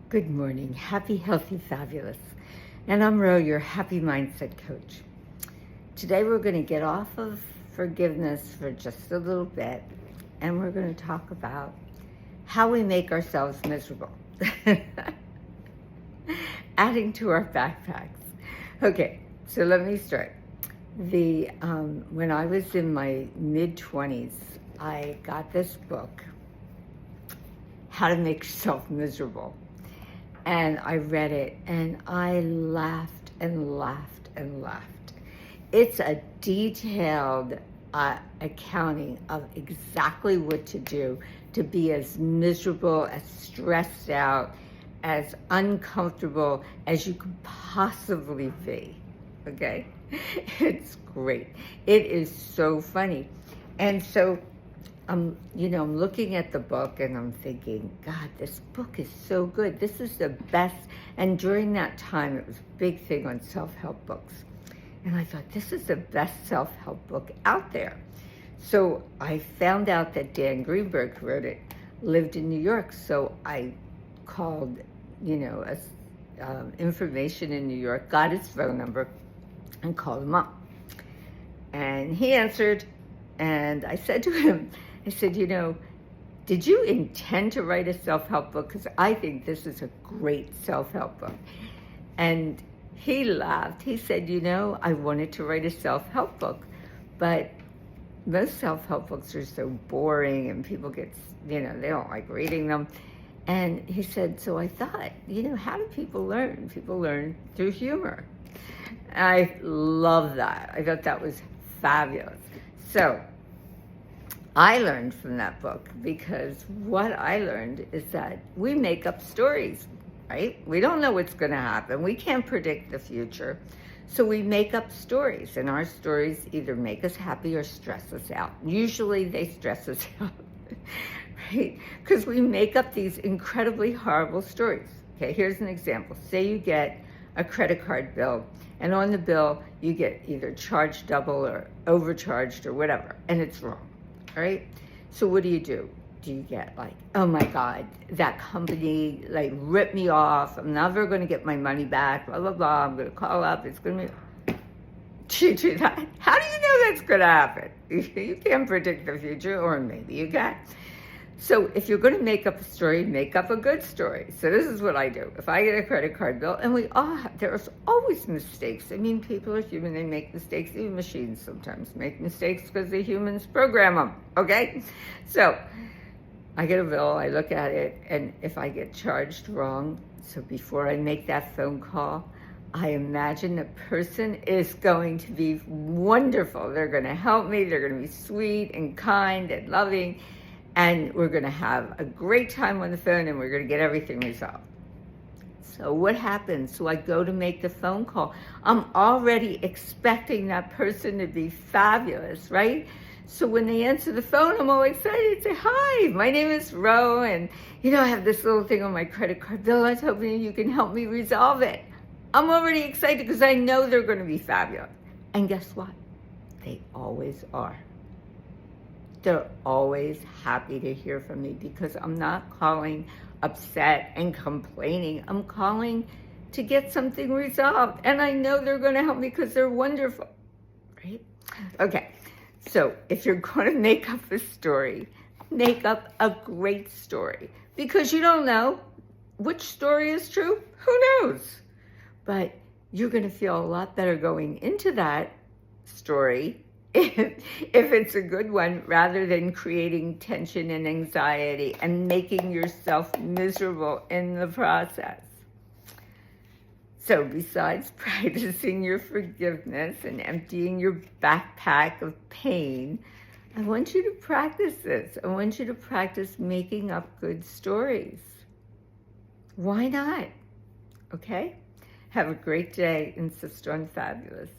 Good morning. Happy, healthy, fabulous. And I'm Ro, your happy mindset coach. Today we're going to get off of forgiveness for just a little bit, and we're going to talk about how we make ourselves miserable. Adding to our backpacks. Okay, so let me start. When I was in my mid-20s, I got this book, How to Make Yourself Miserable. And I read it, and I laughed and laughed and laughed. It's a detailed accounting of exactly what to do to be as miserable, as stressed out, as uncomfortable as you could possibly be, okay? It's great. It is so funny. And so I'm looking at the book and I'm thinking, God, this book is so good. This is the best. And during that time, it was a big thing on self-help books. And I thought, this is the best self-help book out there. So I found out that Dan Greenberg, who wrote it, lived in New York. So I called, information in New York, got his phone number, and called him up. And he answered, and I said to him, I said, did you intend to write a self-help book? Because I think this is a great self-help book. And he laughed. He said, I wanted to write a self-help book, but most self-help books are so boring and people get, they don't like reading them. And he said, so I thought, how do people learn? People learn through humor. I love that. I thought that was fabulous. So I learned from that book, because what I learned is that we make up stories, right? We don't know what's going to happen. We can't predict the future. So we make up stories, and our stories either make us happy or stress us out. Usually they stress us out, right? Because we make up these incredibly horrible stories. Okay, here's an example. Say you get a credit card bill, and on the bill you get either charged double or overcharged or whatever, and it's wrong. Right? So what do? Do you get like, oh my God, that company like ripped me off. I'm never going to get my money back, blah, blah, blah. I'm going to call up. It's going to be, do you do that? How do you know that's going to happen? You can't predict the future, or maybe you can. So if you're going to make up a story, make up a good story. So this is what I do. If I get a credit card bill, and there's always mistakes. I mean, people are human, they make mistakes. Even machines sometimes make mistakes because the humans program them, okay? So I get a bill, I look at it, and if I get charged wrong, so before I make that phone call, I imagine the person is going to be wonderful. They're going to help me. They're going to be sweet and kind and loving. And we're going to have a great time on the phone, and we're going to get everything resolved. So what happens? So I go to make the phone call. I'm already expecting that person to be fabulous, right? So when they answer the phone, I'm all excited. Say, hi, my name is Ro, and I have this little thing on my credit card bill. I was hoping you can help me resolve it. I'm already excited because I know they're going to be fabulous. And guess what? They always are. They're always happy to hear from me, because I'm not calling upset and complaining. I'm calling to get something resolved. And I know they're going to help me because they're wonderful, right? Okay, so if you're going to make up a story, make up a great story, because you don't know which story is true. Who knows? But you're going to feel a lot better going into that story if it's a good one, rather than creating tension and anxiety and making yourself miserable in the process. So besides practicing your forgiveness and emptying your backpack of pain, I want you to practice this. I want you to practice making up good stories. Why not? Okay? Have a great day, Insist on Fabulous.